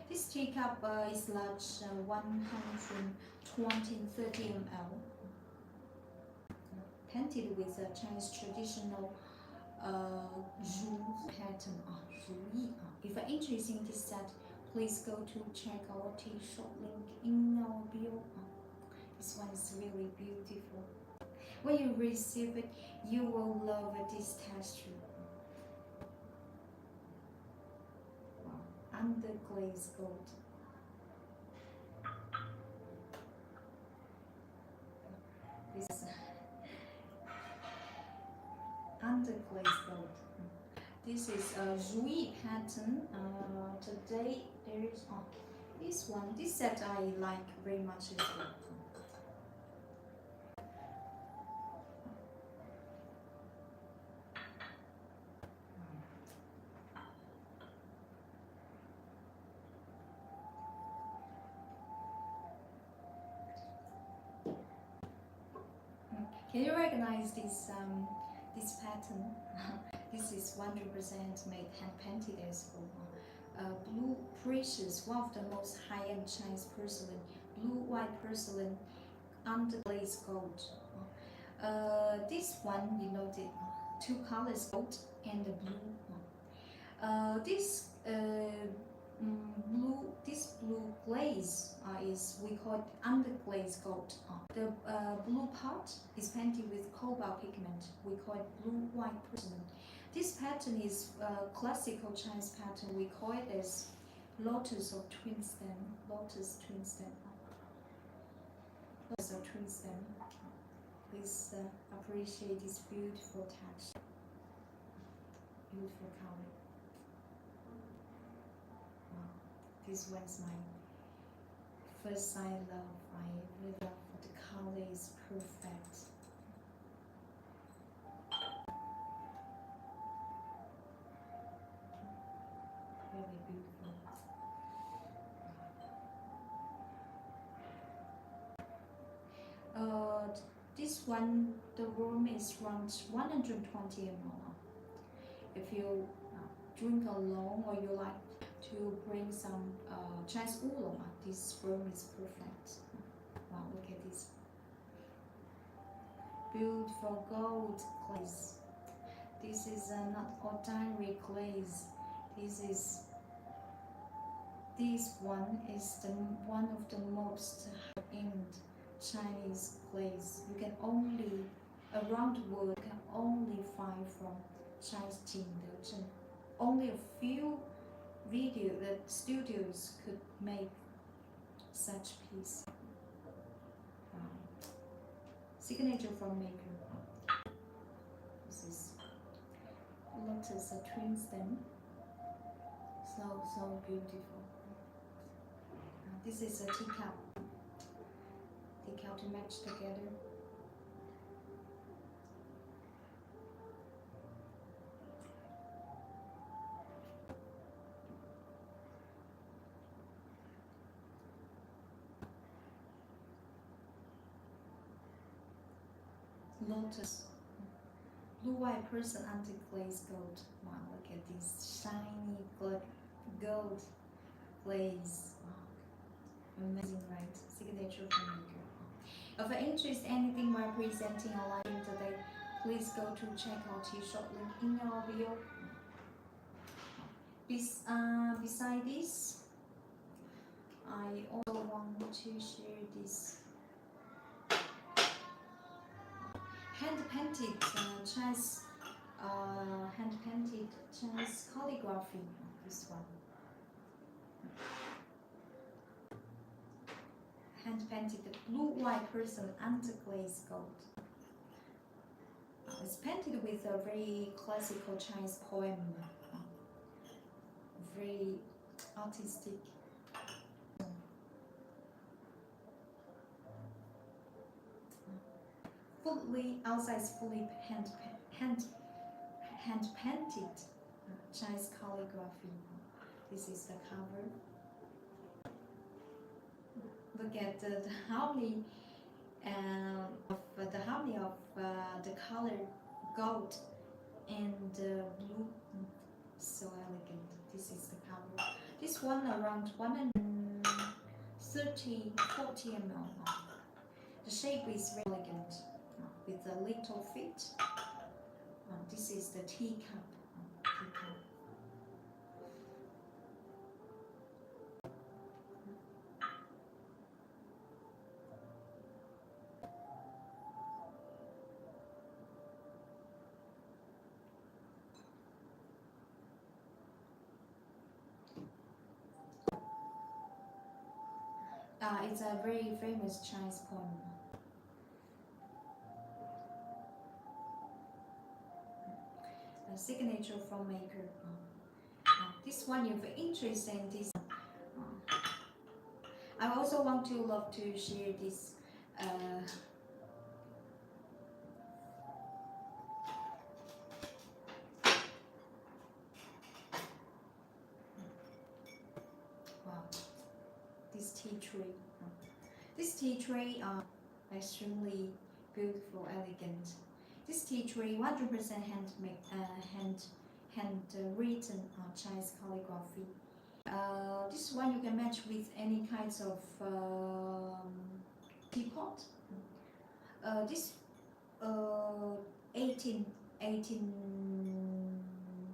This teacup is large, 130 ml, painted with a Chinese traditional Zhu pattern. Zhuyi. If you're interested in this set, please go to check our T-shirt link in our bio. This one is really beautiful. When you receive it, you will love this texture. Wow. Underglaze gold. This is underglaze gold. This is a Zhuyi pattern. Today there is this one. This set I like very much as well. Can you recognize this pattern? This is 100% made hand painted as well. Blue precious, one of the most high-end Chinese porcelain, blue white porcelain underglazed gold. This one you noted two colors, gold and the blue. This blue glaze is we call it underglazed gold. The blue part is painted with cobalt pigment. We call it blue white porcelain. This pattern is classical Chinese pattern. We call it as lotus of twin stem. Lotus twin stem. Lotus of twin stem. Please appreciate this beautiful touch. Beautiful color. Wow. This one's my first I love. I really love the color is perfect. Really beautiful. This one, the room is around 120 ml. If you drink alone or you like to bring some Chinese oolong, this room is perfect. Wow, look at this. Beautiful gold glaze. This is not ordinary glaze. This one is one of the most high-end Chinese glaze. You can only, around the world, you can only find from Chinese Jingdezhen. Only a few studios could make such piece. Signature from maker. This is lotus, a twin stem. So beautiful. This is a teacup. Teacup to match together. Lotus, blue white person underglazed gold. Wow, look at this shiny gold glaze. Wow, amazing, right? Signature from maker. If you're interested in anything by presenting or live today, please go to check out the short link in your video. Beside this, I also want to share this hand-painted Chinese calligraphy. This one, hand-painted blue white person underglazed gold. It's painted with a very classical Chinese poem, very artistic. Outside is fully hand painted Chinese calligraphy. This is the cover. Look at the harmony of the color gold and blue. So elegant. This is the cover. This one around 130-40 ml. The shape is very elegant. With a little feet. This is the teacup. It's a very famous Chinese poem. A signature from maker. This one, if you're interested in this, I also love to share this. Wow, this tea tray. This tea tray extremely beautiful, elegant. This tea tree, 100% handmade, hand written Chinese calligraphy. This one you can match with any kinds of teapot. This 18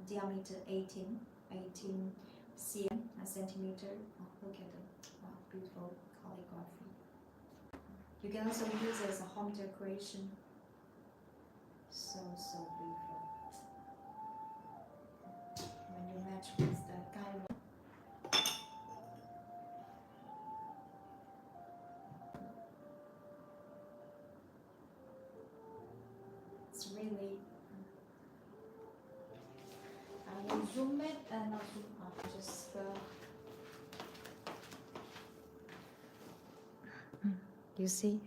diameter, 18 cm centimeter. Look at the beautiful calligraphy. You can also use it as a home decoration. So beautiful. When you match with the guide. It's really. I will zoom it and not zoom out. Just. You see?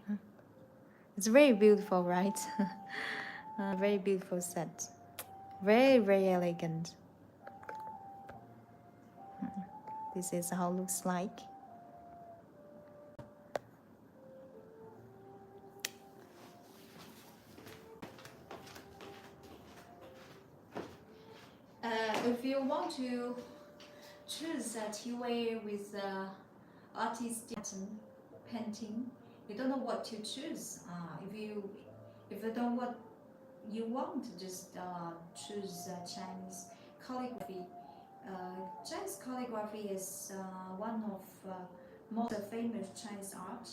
It's very beautiful, right? Very beautiful set. Very elegant. This is how it looks like. If you want to choose a tea ware with artistic painting, you don't know what to choose. If you don't know what you want, just choose Chinese calligraphy. Chinese calligraphy is one of most famous Chinese art.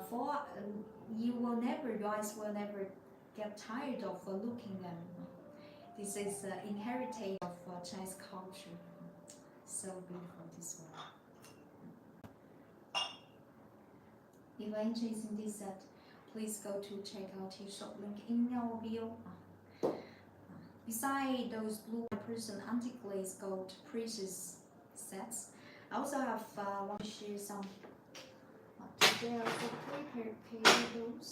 Your eyes will never get tired of looking them. This is inherited of Chinese culture. So beautiful, this one. If you're interested in this set, please go to check out tea shop link in our bio. Beside those blue person anti-glaze gold precious sets, I also have want to share some. Today I also prepared those.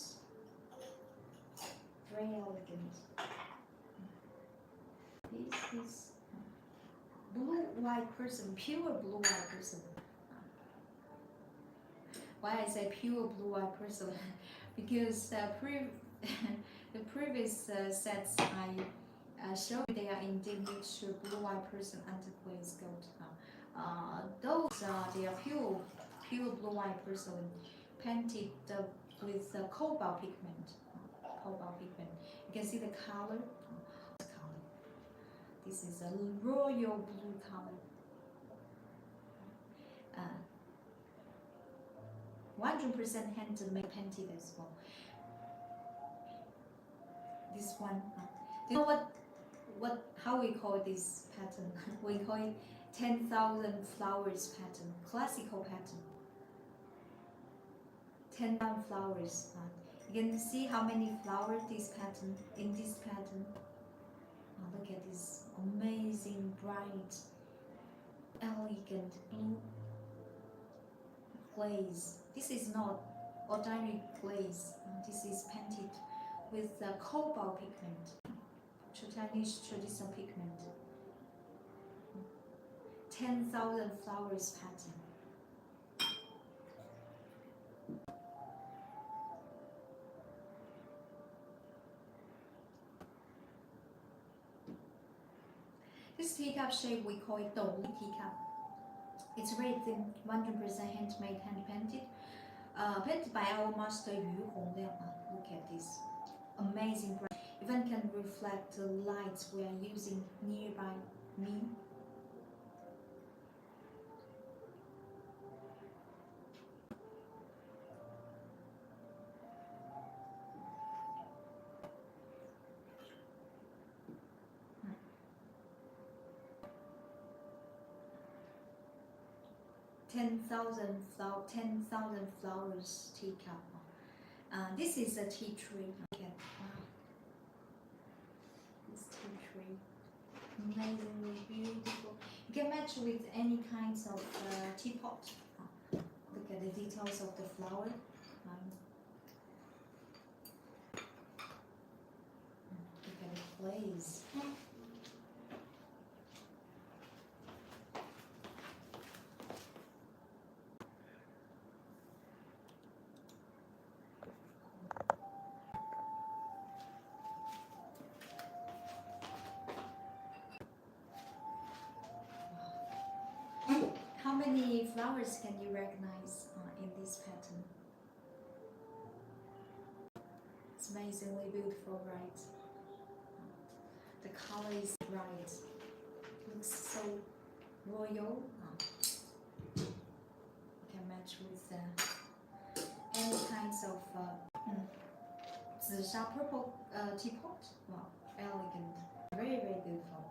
Very elegant. This is blue white person, pure blue white person. Why I say pure blue white person? Because the previous sets I showed, they are indeed mixture blue white person anti-glaze gold. Those they are pure blue white person painted with cobalt pigment. You can see the color. This is a royal blue color. 100% handmade painted as well. This one, do you know how we call this pattern? We call it 10,000 flowers pattern, classical pattern. 10,000 flowers. You can see how many flowers in this pattern. Look at this amazing, bright, elegant blue glaze. This is not ordinary glaze. This is painted with cobalt pigment, Chinese traditional pigment. 10,000 flowers pattern. This teacup shape we call it Dou teacup. It's very thin, 100% handmade, hand painted. Painted by our master Yu Hongliang. Look at this amazing bright. Even can reflect the lights we are using nearby me. Ten thousand flowers teacup. This is a tea tree. Look at this tea tree, amazingly beautiful. You can match with any kinds of teapot. Look at the details of the flower. Look at the glaze. many flowers can you recognize in this pattern? It's amazingly beautiful, right? The color is bright, looks so royal. You can match with any kinds of 紫砂 purple teapot. Wow, elegant, very very beautiful.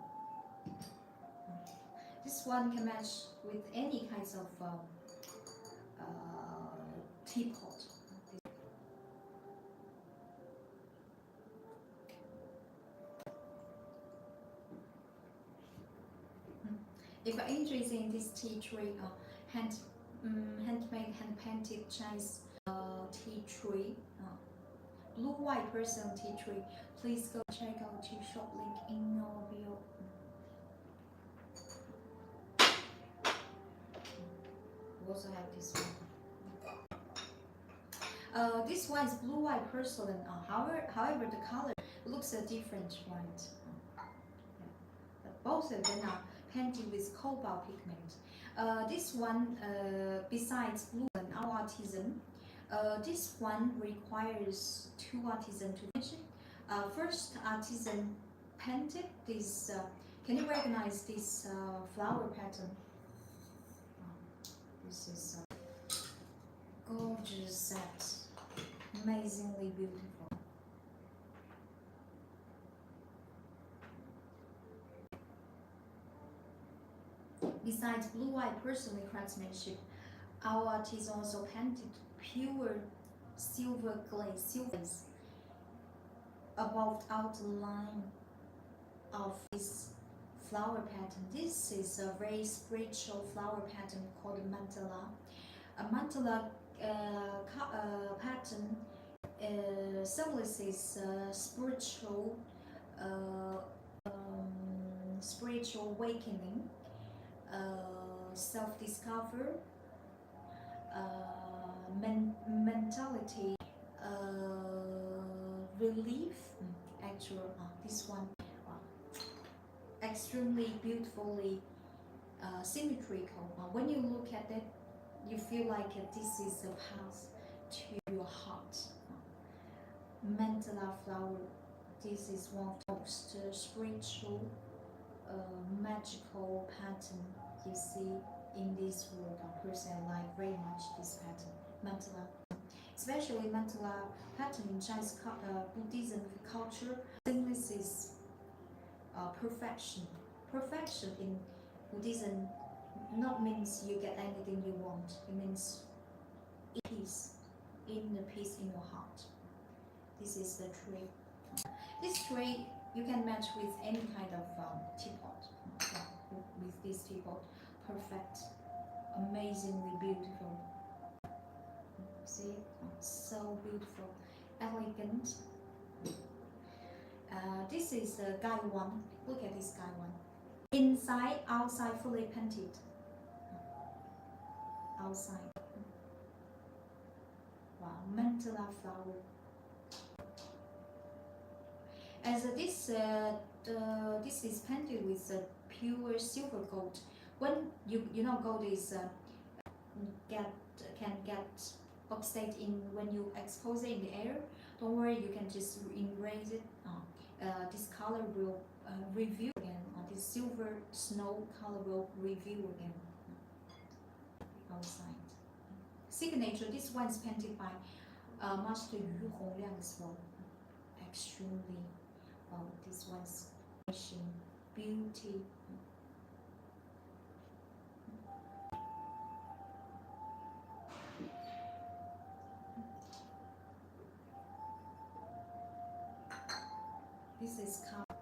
This one can match with any kinds of teapot. If you're interested in this tea tree, handmade, hand-painted Chinese tea tree, blue-white person tea tree, please go check out the shop link in our bio. We also have this one. This one is blue-white porcelain. However, the color looks different, right? But both of them are painted with cobalt pigment. This one, besides blue and our artisan, this one requires 2 artisans to finish it. First artisan painted this. Can you recognize this flower pattern? This is a gorgeous set, amazingly beautiful. Besides blue-white porcelain craftsmanship, our artist also painted pure silver glaze above the outline of this flower pattern. This is a very spiritual flower pattern called mandala. A mandala pattern symbolizes spiritual awakening, self-discover, mentality, relief. Actual, this one extremely beautifully symmetrical. When you look at it, you feel like this is a path to your heart. Mandala flower. This is one of the most spiritual, magical pattern you see in this world. Personally, I like very much this pattern, mandala. Especially mandala pattern in Chinese Buddhism culture symbolizes perfection. Perfection in Buddhism not means you get anything you want. It means peace, inner peace in your heart. This is the tree. This tree you can match with any kind of teapot. With this teapot, perfect, amazingly beautiful. See, so beautiful, elegant. This is the guy one. Look at this guy one. Inside, outside, fully painted. Outside. Wow, mandala flower. As this is painted with pure silver gold. When you know gold is can get oxide in when you expose it in the air. Don't worry, you can just erase it. This color will reveal again. This silver snow color will reveal again outside. Signature. This one is painted by Master Yu Hongliang as well. Extremely. This one's beauty. This is color.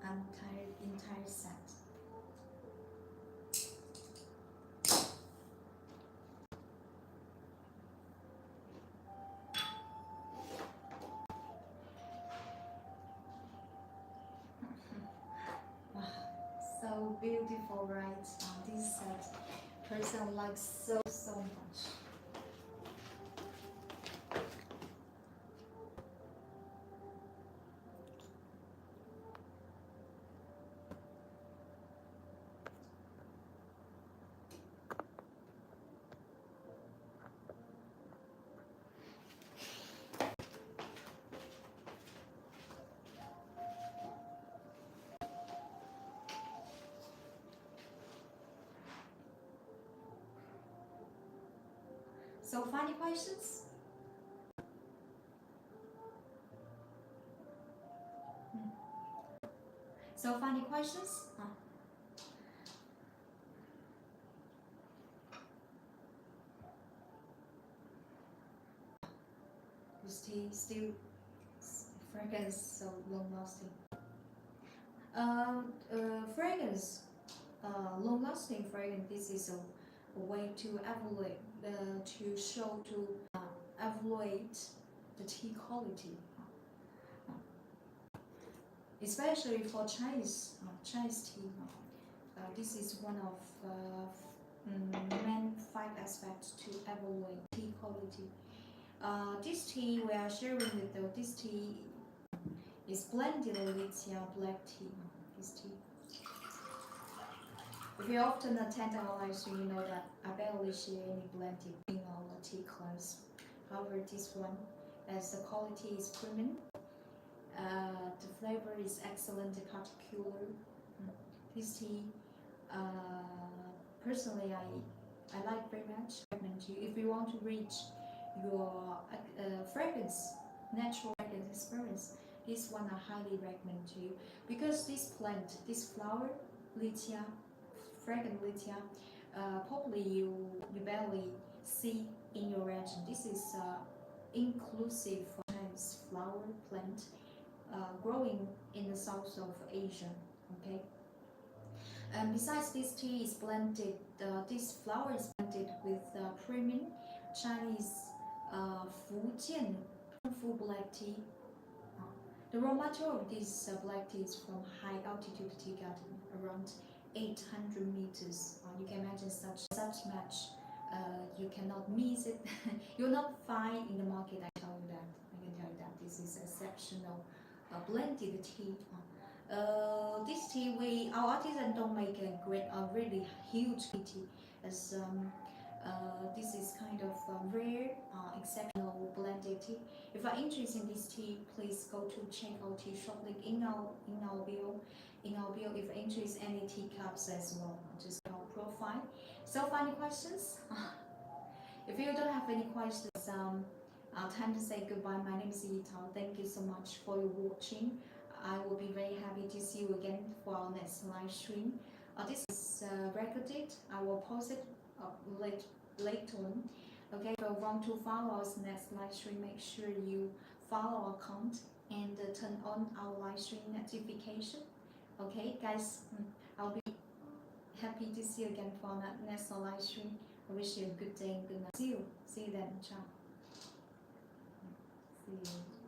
Wow. Entire set. Wow. So beautiful, right? This set person likes so much. So funny questions? So funny questions? This tea still fragrance so long lasting. Fragrance, long lasting fragrance. This is a way to evaluate, to show to evaluate the tea quality. Especially for Chinese tea. This is one of main 5 aspects to evaluate tea quality. This tea we are sharing with you, this tea is blended Litsea black tea. This tea. If you often attend our live stream, you know that I barely share any blended in our tea class. However, this one, as the quality is premium, the flavor is excellent, particular. This tea, personally, I like very much. If you want to reach your fragrance, natural fragrance experience, this one I highly recommend to you, because this plant, this flower, Litsea, fragrant Litsea, probably you barely see in your region. This is inclusive flower plant growing in the south of Asia. Okay. And besides, this tea is blended. This flower is blended with premium Chinese Fujian Fu black tea. The raw material of this black tea is from high altitude tea garden, around 800 meters. You can imagine such much. You cannot miss it. You'll not find in the market. I can tell you that this is exceptional blended tea. This tea, our artisans don't make a really huge tea, as this is kind of rare, exceptional blended tea. If you're interested in this tea, please go to check out tea shop link in our bio. If you're interested in any teacups as well, just our profile. So funny questions? If you don't have any questions, time to say goodbye. My name is Citral. Thank you so much for your watching. I will be very happy to see you again for our next live stream. This is recorded. I will post it later on. Okay, if you want to follow our next live stream, make sure you follow our account and turn on our live stream notification. Okay, guys, I'll be happy to see you again for our next live stream. I wish you a good day and good night. See you then. Ciao. See you.